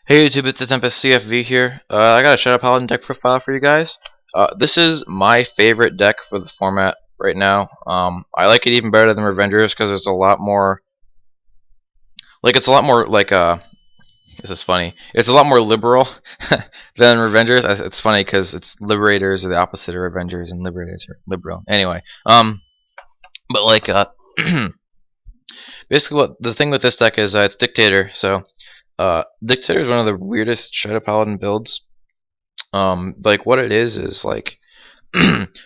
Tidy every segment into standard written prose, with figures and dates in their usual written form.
Hey YouTube, it's the Tempest CFV here. I got a Shadow Paladin deck profile for you guys. This is my favorite deck for the format right now. I like it even better than Revengers because there's a lot more, it's a lot more this is funny. It's a lot more liberal than Revengers. It's funny because it's Liberators are the opposite of Revengers and Liberators are liberal. Anyway, but basically what the thing with this deck is it's Dictator. So, Dictator is one of the weirdest Shadow Paladin builds. Like what it is like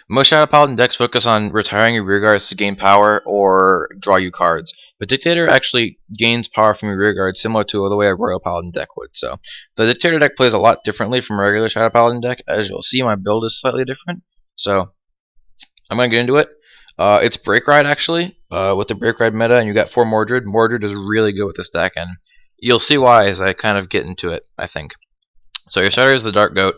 most Shadow Paladin decks focus on retiring your rear guards to gain power or draw you cards. But Dictator actually gains power from your rear guard similar to the way a Royal Paladin deck would. So the Dictator deck plays a lot differently from a regular Shadow Paladin deck. As you'll see, my build is slightly different. So I'm gonna get into it. It's Break Ride actually, with the Break Ride meta, and you got 4 Mordred. Mordred is really good with this deck, and you'll see why as I kind of get into it, I think. So your starter is the Dark Goat.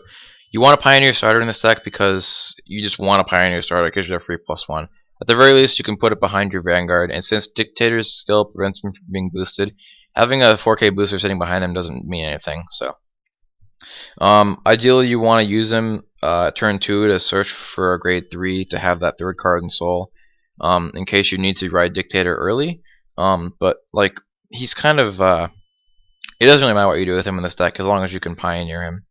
You want a Pioneer starter in this deck because you just want a Pioneer starter because you're a free +1. At the very least, you can put it behind your Vanguard, and since Dictator's skill prevents him from being boosted, having a 4K booster sitting behind him doesn't mean anything. So, ideally, you want to use him turn 2 to search for a grade 3 to have that third card in Soul, in case you need to ride Dictator early. But like he's kind of it doesn't really matter what you do with him in this deck as long as you can Pioneer him.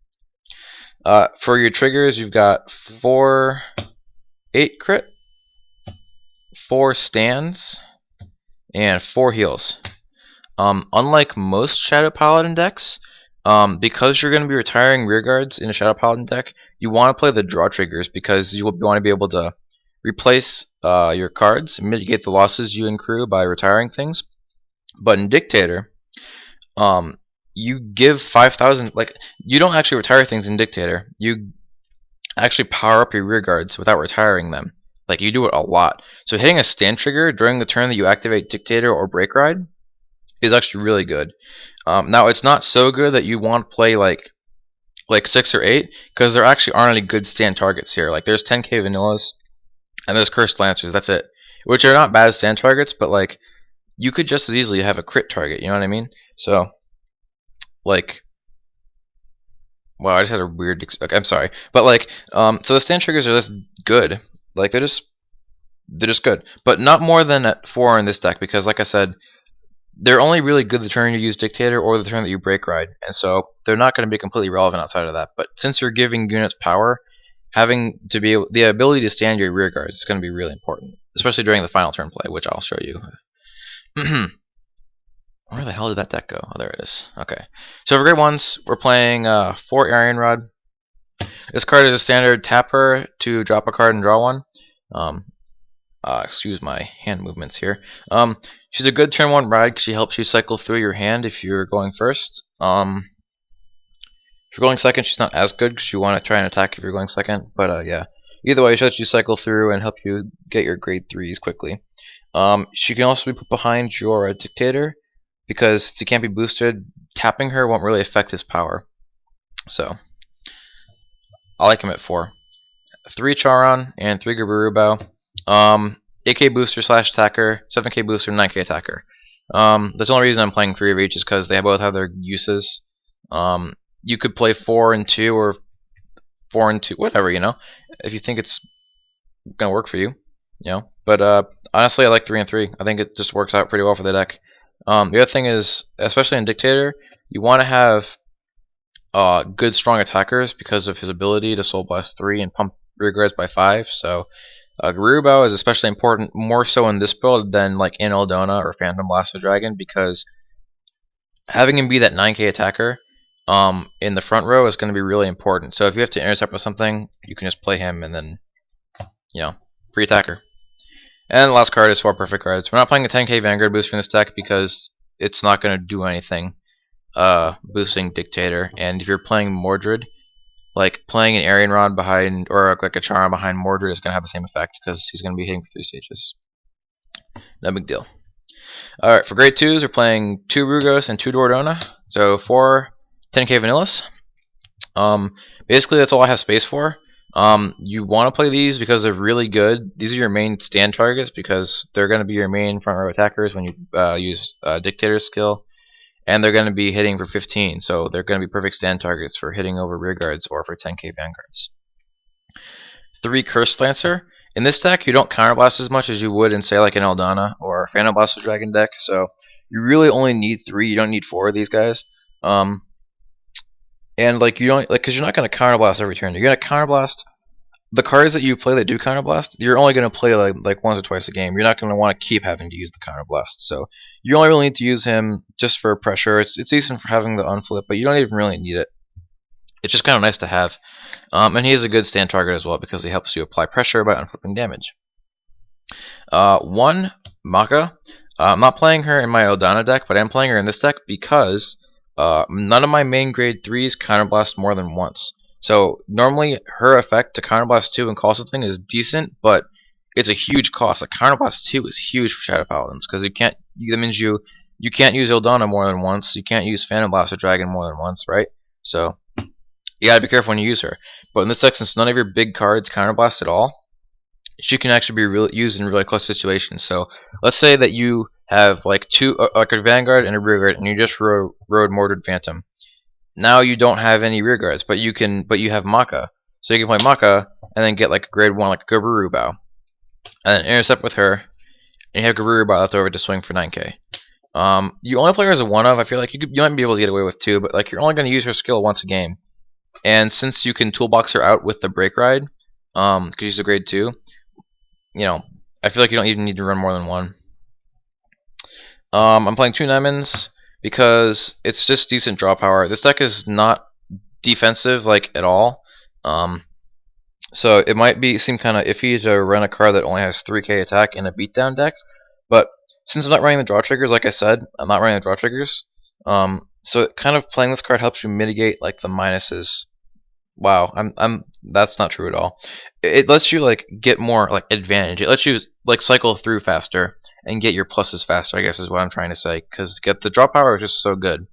For your triggers, you've got 4 8 crit, 4 stands, and 4 heals. Unlike most Shadow Paladin decks, because you're going to be retiring rearguards in a Shadow Paladin deck, you want to play the draw triggers because you want to be able to replace your cards, mitigate the losses you accrue by retiring things. But in Dictator, you give 5,000, like, you don't actually retire things in Dictator. You actually power up your rear guards without retiring them. Like, you do it a lot. So hitting a stand trigger during the turn that you activate Dictator or Break Ride is actually really good. Now, it's not so good that you want to play like 6 or 8, because there actually aren't any good stand targets here. Like, there's 10k Vanillas, and there's Cursed Lancers, that's it. Which are not bad stand targets, but, like, you could just as easily have a crit target, you know what I mean? So, like, wow, I just had a weird. Okay, I'm sorry, but like, so the stand triggers are just good. Like they're just good, but not more than at 4 in this deck because, like I said, they're only really good the turn you use Dictator or the turn that you Break Ride, and so they're not going to be completely relevant outside of that. But since you're giving units power, having to be the ability to stand your rear guards is going to be really important, especially during the final turn play, which I'll show you. Where the hell did that deck go? Oh, there it is. Okay. So for grade 1s, we're playing 4 Arian Rod. This card is a standard tapper to drop a card and draw one. Excuse my hand movements here. She's a good turn 1 ride because she helps you cycle through your hand if you're going first. If you're going second, she's not as good because you want to try and attack if you're going second. But yeah. Either way, she lets you cycle through and help you get your grade 3s quickly. She can also be put behind your Dictator, because since he can't be boosted, tapping her won't really affect his power. So, I like him at 4. 3 Charon and 3 Gaburubao. 8k booster / attacker, 7k booster, 9k attacker. That's the only reason I'm playing 3 of each is because they both have their uses. You could play 4 and 2 or 4 and 2, whatever, you know, if you think it's gonna work for you, you know. But honestly, I like 3 and 3. I think it just works out pretty well for the deck. The other thing is, especially in Dictator, you want to have good strong attackers because of his ability to Soul Blast 3 and pump rear guards by 5. So Garurubao is especially important, more so in this build than like in Eldona or Phantom Blaster Dragon, because having him be that 9k attacker in the front row is going to be really important. So if you have to intercept with something, you can just play him and then, you know, free attacker. And the last card is 4 perfect cards. We're not playing a 10k Vanguard booster in this deck because it's not going to do anything boosting Dictator. And if you're playing Mordred, like playing an Arian Rod behind, or like a Charon behind Mordred is going to have the same effect because he's going to be hitting for 3 stages. No big deal. Alright, for grade 2s, we're playing 2 Rugos and 2 Dordona. So 4 10k Vanillas. Basically, that's all I have space for. You want to play these because they're really good. These are your main stand targets because they're going to be your main front row attackers when you use Dictator's skill. and they're going to be hitting for 15, so they're going to be perfect stand targets for hitting over rearguards or for 10k Vanguards. 3 Cursed Lancer. In this deck, you don't counterblast as much as you would in, say, like an Eldana or Phantom Blaster Dragon deck, so you really only need 3, you don't need 4 of these guys. And like you don't, like, because you're not going to counterblast every turn. You're going to counterblast the cards that you play that do counterblast. You're only going to play like once or twice a game. You're not going to want to keep having to use the counterblast. So you only really need to use him just for pressure. It's decent for having the unflip, but you don't even really need it. It's just kind of nice to have. And he is a good stand target as well because he helps you apply pressure by unflipping damage. 1 Maka. I'm not playing her in my Eldana deck, but I'm playing her in this deck because none of my main grade 3s counterblast more than once. So normally her effect to counterblast 2 and call something is decent, but it's a huge cost. Like counterblast 2 is huge for Shadow Paladins because that means you can't use Eldana more than once. You can't use Phantom Blaster Dragon more than once, right? So you gotta be careful when you use her. But in this deck, since none of your big cards counterblast at all, she can actually be used in really close situations. So let's say that you have like like a Vanguard and a Rearguard, and you just rode Mordred Phantom. Now you don't have any Rearguards, but you have Maka. So you can play Maka and then get like a grade 1, like a Gabruru Bow, and then intercept with her, and you have Gabruru Bow left over to swing for 9k. You only play her as a 1-of. I feel like you might be able to get away with 2, but like you're only going to use her skill once a game. And since you can toolbox her out with the Break Ride, because she's a grade 2, you know, I feel like you don't even need to run more than 1. I'm playing 2 Nemons because it's just decent draw power. This deck is not defensive like at all, so it might seem kind of iffy to run a card that only has 3k attack in a beatdown deck. But since I'm not running the draw triggers, like I said, I'm not running the draw triggers. So kind of playing this card helps you mitigate like the minuses. Wow, that's not true at all. It lets you like get more like advantage. It lets you like cycle through faster and get your pluses faster, I guess is what I'm trying to say, because the draw power is just so good.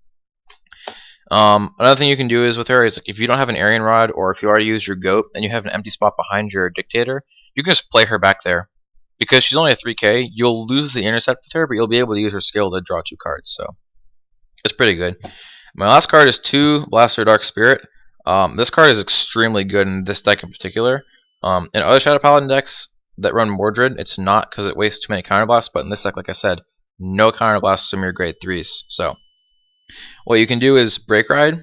Another thing you can do is with her is like, if you don't have an Arian Rod, or if you already used your Goat and you have an empty spot behind your Dictator, you can just play her back there. Because she's only a 3k, you'll lose the intercept with her, but you'll be able to use her skill to draw 2 cards, so it's pretty good. My last card is 2 Blaster Dark Spirit. This card is extremely good in this deck in particular. In other Shadow Paladin decks that run Mordred, it's not because it wastes too many counterblasts, but in this deck, like I said, no counterblasts from your grade 3s. So what you can do is Break Ride,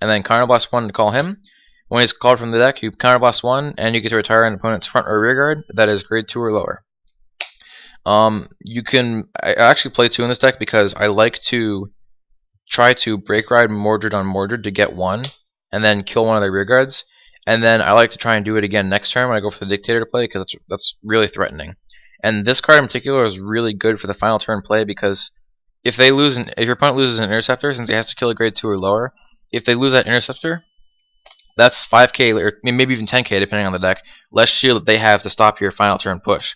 and then counterblast 1 to call him. When he's called from the deck, you counterblast 1, and you get to retire an opponent's front or rear guard that is grade 2 or lower. I actually play 2 in this deck because I like to try to Break Ride Mordred on Mordred to get 1, and then kill one of their rear guards. And then I like to try and do it again next turn when I go for the Dictator to play, because that's really threatening. And this card in particular is really good for the final turn play, because if your opponent loses an Interceptor, since he has to kill a grade 2 or lower, if they lose that Interceptor, that's 5k or maybe even 10k depending on the deck, less shield that they have to stop your final turn push.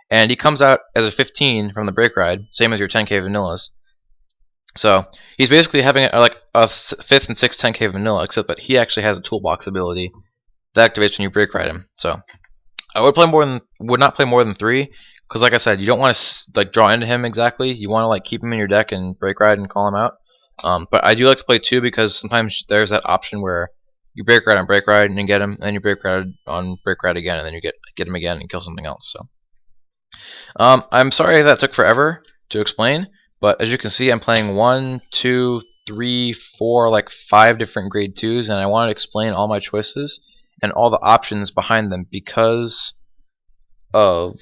And he comes out as a 15 from the Break Ride, same as your 10k vanillas. So he's basically having like a 5th and 6th 10k vanilla, except that he actually has a toolbox ability that activates when you Break Ride him. So I would not play more than 3, because like I said, you don't want to like draw into him exactly. You want to like keep him in your deck and Break Ride and call him out. But I do like to play 2 because sometimes there's that option where you Break Ride on Break Ride and you get him, and then you Break Ride on Break Ride again, and then you get him again and kill something else. So I'm sorry that took forever to explain. But as you can see, I'm playing 1, 2, 3, 4, like 5 different grade 2s, and I want to explain all my choices and all the options behind them because of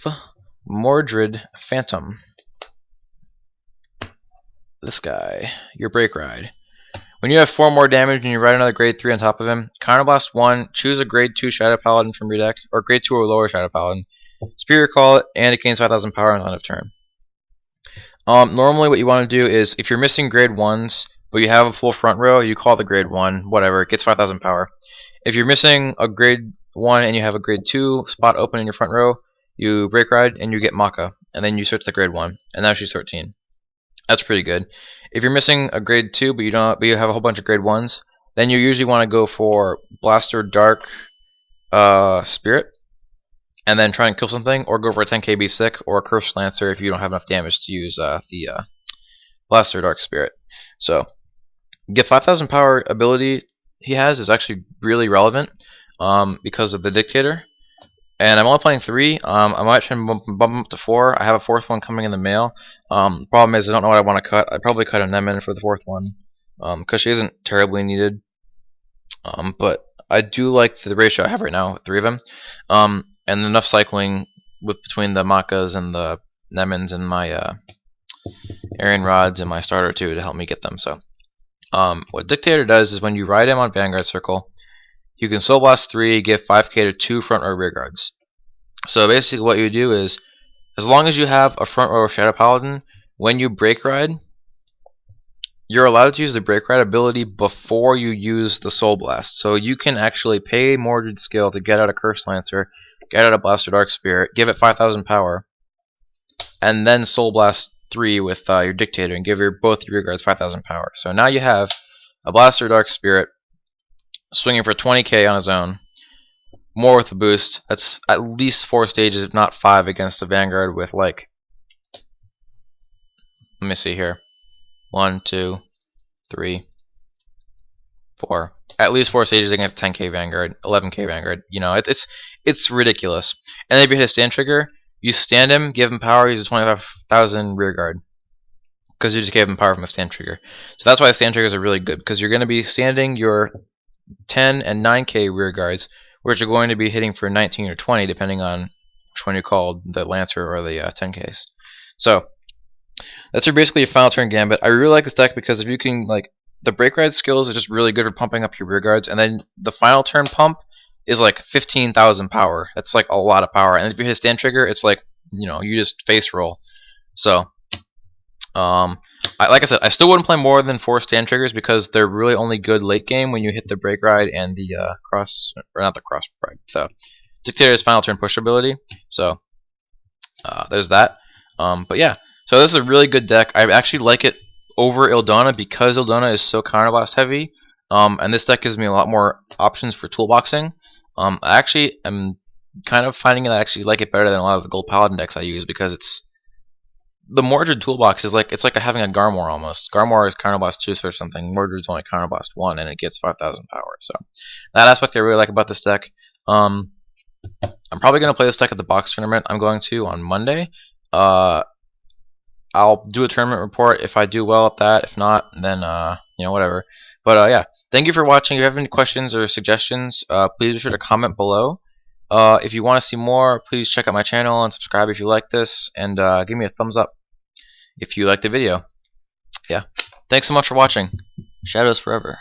Mordred Phantom. This guy, your Break Ride. When you have 4 more damage and you ride another grade 3 on top of him, counterblast 1, choose a grade 2 Shadow Paladin from your deck, or grade 2 or lower Shadow Paladin, Superior Call it, and it gains 5,000 power on the end of turn. Normally what you want to do is, if you're missing grade 1s, but you have a full front row, you call the grade 1, whatever, it gets 5,000 power. If you're missing a grade 1 and you have a grade 2 spot open in your front row, you Break Ride and you get Maka, and then you switch to grade 1, and now she's 13. That's pretty good. If you're missing a grade 2 but you have a whole bunch of grade 1s, then you usually want to go for Blaster Dark Spirit, and then try and kill something, or go for a 10k Be Sick, or a Cursed Lancer if you don't have enough damage to use the Blaster Dark Spirit. So get 5,000 power ability he has is actually really relevant because of the Dictator. And I'm only playing 3. I might try and bump him up to 4. I have a 4th one coming in the mail. Problem is I don't know what I want to cut. I'd probably cut a Nemen for the 4th one because she isn't terribly needed. But I do like the ratio I have right now with 3 of them. And enough cycling between the Makas and the Nemens and my Iron Rods and my starter too to help me get them. So what Dictator does is when you ride him on Vanguard Circle, you can Soul Blast 3, give 5k to 2 front row rear guards. So basically what you do is, as long as you have a front row Shadow Paladin, when you break ride, you're allowed to use the break ride ability before you use the Soul Blast. So you can actually pay Mordred skill to get out a Curse Lancer, get out a Blaster Dark Spirit, give it 5,000 power, and then Soul Blast 3 with your Dictator and give both your rear guards 5,000 power. So now you have a Blaster Dark Spirit swinging for 20k on his own, more with the boost. That's at least 4 stages, if not 5, against a Vanguard with like, let me see here, 1, 2, 3, 4. At least 4 stages against 10k Vanguard, 11k Vanguard. You know, it's ridiculous. And then if you hit a stand trigger, you stand him, give him power, use a 25,000 rear guard, because you just gave him power from a stand trigger. So that's why the stand triggers are really good, because you're going to be standing your 10 and 9k rear guards, which are going to be hitting for 19 or 20 depending on which one you called, the Lancer or the 10ks. So that's basically your final turn gambit. I really like this deck because if you can, like, the break ride skills are just really good for pumping up your rear guards, and then the final turn pump is like 15,000 power. That's like a lot of power. And if you hit a stand trigger, it's like, you know, you just face roll. So like I said, I still wouldn't play more than 4 stand triggers because they're really only good late game when you hit the break ride and the the Dictator's final turn push ability. So there's that. But yeah, so this is a really good deck. I actually like it over Ildana because Ildana is so counterblast heavy. And this deck gives me a lot more options for toolboxing. I actually am kind of finding that I actually like it better than a lot of the Gold Paladin decks I use because the Mordred toolbox is like, it's like having a Garmor almost. Garmor is counterblast 2 or something. Mordred's only counterblast 1 and it gets 5,000 power. So that aspect I really like about this deck. I'm probably going to play this deck at the box tournament I'm going to on Monday. I'll do a tournament report if I do well at that. If not, then you know, whatever. But yeah, thank you for watching. If you have any questions or suggestions, please be sure to comment below. If you want to see more, please check out my channel and subscribe if you like this, and give me a thumbs up if you like the video. Yeah, thanks so much for watching. Shadows forever.